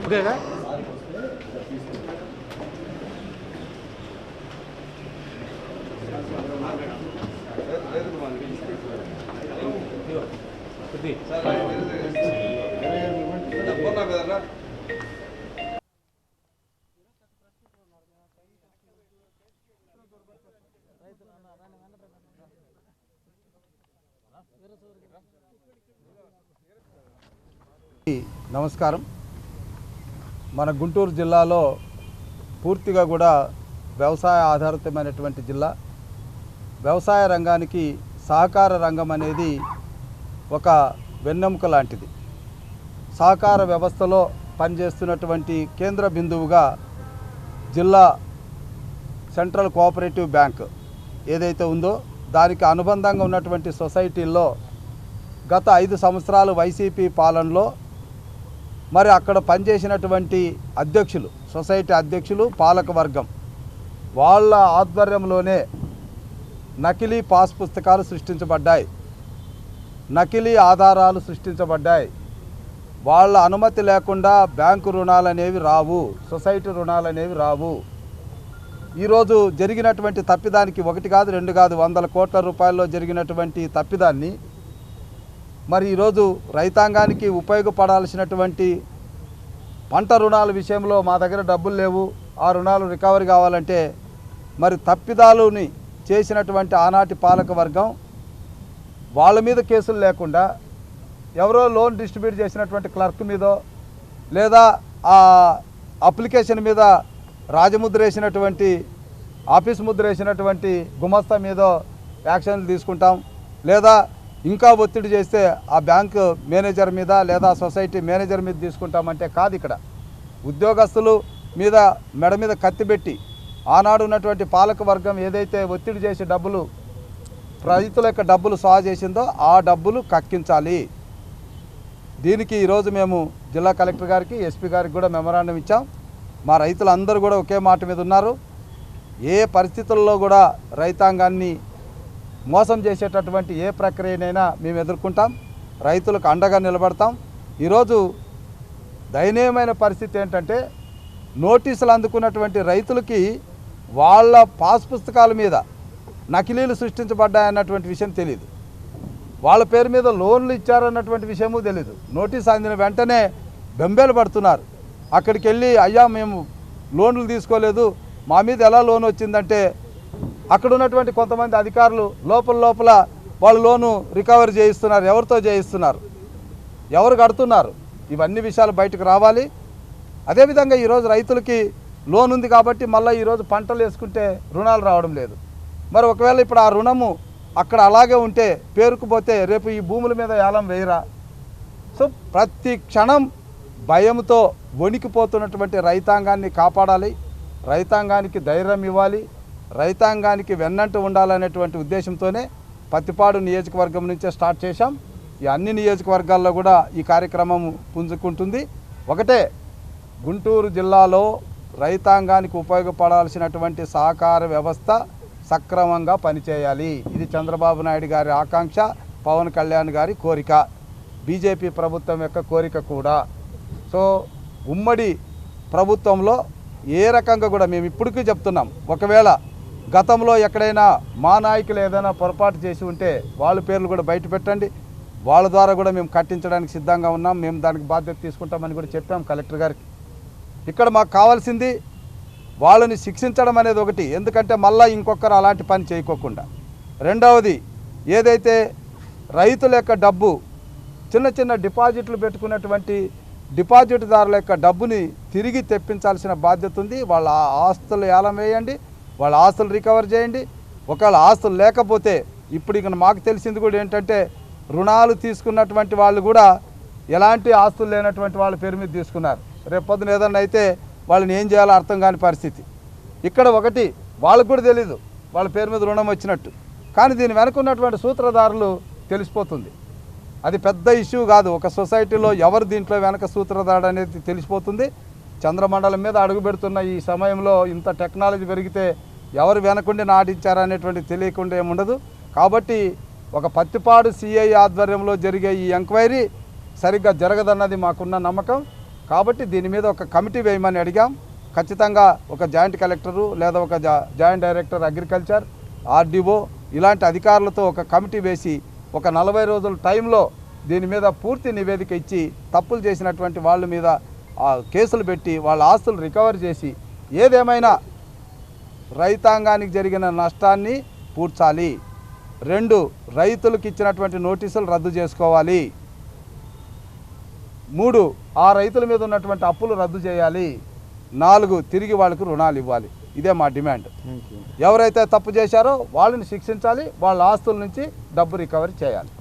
ఓకేగా నమస్కారం. మన గుంటూరు జిల్లాలో పూర్తిగా కూడా వ్యవసాయ ఆధారితమైనటువంటి జిల్లా. వ్యవసాయ రంగానికి సహకార రంగం అనేది ఒక వెన్నెముక లాంటిది. సహకార వ్యవస్థలో పనిచేస్తున్నటువంటి కేంద్ర బిందువుగా జిల్లా సెంట్రల్ కోఆపరేటివ్ బ్యాంక్ ఏదైతే ఉందో దానికి అనుబంధంగా ఉన్నటువంటి సొసైటీల్లో గత 5 సంవత్సరాలు వైసీపీ పాలనలో మరి అక్కడ పనిచేసినటువంటి అధ్యక్షులు, సొసైటీ అధ్యక్షులు, పాలక వర్గం వాళ్ళ ఆధ్వర్యంలోనే నకిలీ పాస్ పుస్తకాలు సృష్టించబడ్డాయి, నకిలీ ఆధారాలు సృష్టించబడ్డాయి. వాళ్ళ అనుమతి లేకుండా బ్యాంకు రుణాలు అనేవి రావు, సొసైటీ రుణాలు అనేవి రావు. ఈరోజు జరిగినటువంటి తప్పిదానికి 1 కాదు 2 కాదు 100 కోట్ల రూపాయల్లో జరిగినటువంటి తప్పిదాన్ని మరి ఈరోజు రైతాంగానికి ఉపయోగపడాల్సినటువంటి పంట రుణాల విషయంలో మా దగ్గర డబ్బులు లేవు, ఆ రుణాలు రికవరీ కావాలంటే మరి తప్పిదాలుని చేసినటువంటి ఆనాటి పాలక వర్గం వాళ్ళ మీద కేసులు లేకుండా ఎవరో లోన్ డిస్ట్రిబ్యూట్ చేసినటువంటి క్లర్క్ మీదో లేదా ఆ అప్లికేషన్ మీద రాజముద్ర వేసినటువంటి ఆఫీస్ ముద్ర వేసినటువంటి గుమస్తా మీదో యాక్షన్లు తీసుకుంటాం, లేదా ఇంకా ఒత్తిడి చేస్తే ఆ బ్యాంకు మేనేజర్ మీద లేదా సొసైటీ మేనేజర్ మీద తీసుకుంటామంటే కాదు. ఇక్కడ ఉద్యోగస్తులు మీద మెడ మీద కత్తిపెట్టి ఆనాడు ఉన్నటువంటి పాలక వర్గం ఏదైతే ఒత్తిడి చేసి డబ్బులు రైతుల యొక్క డబ్బులు సాగు చేసిందో ఆ డబ్బులు కక్కించాలి. దీనికి ఈరోజు మేము జిల్లా కలెక్టర్ గారికి, ఎస్పీ గారికి కూడా మెమరాండం ఇచ్చాం. మా రైతులందరూ కూడా ఒకే మాట మీద ఉన్నారు. ఏ పరిస్థితుల్లో కూడా రైతాంగాన్ని మోసం చేసేటటువంటి ఏ ప్రక్రియనైనా మేము ఎదుర్కొంటాం, రైతులకు అండగా నిలబడతాం. ఈరోజు దయనీయమైన పరిస్థితి ఏంటంటే నోటీసులు అందుకున్నటువంటి రైతులకి వాళ్ళ పాస్ పుస్తకాల మీద నకిలీలు సృష్టించబడ్డాయన్నటువంటి విషయం తెలియదు, వాళ్ళ పేరు మీద లోన్లు ఇచ్చారన్నటువంటి విషయము తెలియదు. నోటీస్ అందిన వెంటనే బెంబేలు పడుతున్నారు. అక్కడికి వెళ్ళి అయ్యా మేము లోన్లు తీసుకోలేదు, మా మీద ఎలా లోన్ వచ్చిందంటే అక్కడ ఉన్నటువంటి కొంతమంది అధికారులు లోపల వాళ్ళు లోను రికవరీ చేయిస్తున్నారు. ఎవరితో చేయిస్తున్నారు, ఎవరు కడుతున్నారు, ఇవన్నీ విషయాలు బయటకు రావాలి. అదేవిధంగా ఈరోజు రైతులకి లోన్ ఉంది కాబట్టి మళ్ళీ ఈరోజు పంటలు వేసుకుంటే రుణాలు రావడం లేదు. మరి ఒకవేళ ఇప్పుడు ఆ రుణము అక్కడ అలాగే ఉంటే పేరుకుపోతే రేపు ఈ భూముల మీద ఏలం వేయరా? సో ప్రతి క్షణం భయంతో వణికిపోతున్నటువంటి రైతాంగాన్ని కాపాడాలి, రైతాంగానికి ధైర్యం ఇవ్వాలి, రైతాంగానికి వెన్నంటూ ఉండాలనేటువంటి ఉద్దేశంతోనే పత్తిపాడు నియోజకవర్గం నుంచే స్టార్ట్ చేశాం. ఈ అన్ని నియోజకవర్గాల్లో కూడా ఈ కార్యక్రమం పుంజుకుంటుంది. ఒకటే, గుంటూరు జిల్లాలో రైతాంగానికి ఉపయోగపడాల్సినటువంటి సహకార వ్యవస్థ సక్రమంగా పనిచేయాలి. ఇది చంద్రబాబు నాయుడు గారి ఆకాంక్ష, పవన్ కళ్యాణ్ గారి కోరిక, బీజేపీ ప్రభుత్వం యొక్క కోరిక కూడా. సో ఉమ్మడి ప్రభుత్వంలో ఏ రకంగా కూడా మేము ఇప్పటికీ చెప్తున్నాం, ఒకవేళ గతంలో ఎక్కడైనా మా నాయకులు ఏదైనా పొరపాటు చేసి ఉంటే వాళ్ళ పేర్లు కూడా బయట పెట్టండి, వాళ్ళ ద్వారా కూడా మేము కట్టించడానికి సిద్ధంగా ఉన్నాం, మేము దానికి బాధ్యత తీసుకుంటామని కూడా చెప్పాం కలెక్టర్ గారికి. ఇక్కడ మాకు కావాల్సింది వాళ్ళని శిక్షించడం అనేది ఒకటి, ఎందుకంటే మళ్ళీ ఇంకొకరు అలాంటి పని చేయకోకుండా. రెండవది, ఏదైతే రైతుల యొక్క డబ్బు చిన్న చిన్న డిపాజిట్లు పెట్టుకున్నటువంటి డిపాజిట్దారుల యొక్క డబ్బుని తిరిగి తెప్పించాల్సిన బాధ్యత ఉంది. వాళ్ళ ఆస్తులు ఏలం వేయండి, వాళ్ళ ఆస్తులు రికవర్ చేయండి. ఒకవేళ ఆస్తులు లేకపోతే ఇప్పుడు ఇక మాకు తెలిసింది కూడా ఏంటంటే రుణాలు తీసుకున్నటువంటి వాళ్ళు కూడా ఎలాంటి ఆస్తులు లేనటువంటి వాళ్ళ పేరు మీద తీసుకున్నారు. రేపు పొద్దున ఏదన్నా అయితే వాళ్ళని ఏం చేయాలో అర్థం కాని పరిస్థితి. ఇక్కడ ఒకటి, వాళ్ళకు కూడా తెలీదు వాళ్ళ పేరు మీద రుణం వచ్చినట్టు. కానీ దీని వెనక ఉన్నటువంటి సూత్రధారులు తెలిసిపోతుంది. అది పెద్ద ఇష్యూ కాదు. ఒక సొసైటీలో ఎవరు దీంట్లో వెనక సూత్రధారుడు అనేది తెలిసిపోతుంది. చంద్రమండలం మీద అడుగు పెడుతున్న ఈ సమయంలో ఇంత టెక్నాలజీ పెరిగితే ఎవరు వెనకుండి నాటించారనేటువంటి తెలియకుండా ఏముండదు. కాబట్టి ఒక పత్తిపాడు సిఐ ఆధ్వర్యంలో జరిగే ఈ ఎంక్వైరీ సరిగ్గా జరగదన్నది మాకున్న నమ్మకం. కాబట్టి దీని మీద ఒక కమిటీ వేయమని అడిగాం. ఖచ్చితంగా ఒక జాయింట్ కలెక్టరు లేదా ఒక జాయింట్ డైరెక్టర్ అగ్రికల్చర్, ఆర్డీఓ ఇలాంటి అధికారులతో ఒక కమిటీ వేసి ఒక 40 రోజుల టైంలో దీని మీద పూర్తి నివేదిక ఇచ్చి తప్పులు చేసినటువంటి వాళ్ళ మీద కేసులు పెట్టి వాళ్ళ ఆస్తులు రికవర్ చేసి ఏదేమైనా రైతాంగానికి జరిగిన నష్టాన్ని పూడ్చాలి. 2 రైతులకు ఇచ్చినటువంటి నోటీసులు రద్దు చేసుకోవాలి. 3 ఆ రైతుల మీద ఉన్నటువంటి అప్పులు రద్దు చేయాలి. 4 తిరిగి వాళ్ళకు రుణాలు ఇవ్వాలి. ఇదే మా డిమాండ్. ఎవరైతే తప్పు చేశారో వాళ్ళని శిక్షించాలి, వాళ్ళ ఆస్తుల నుంచి డబ్బు రికవరీ చేయాలి.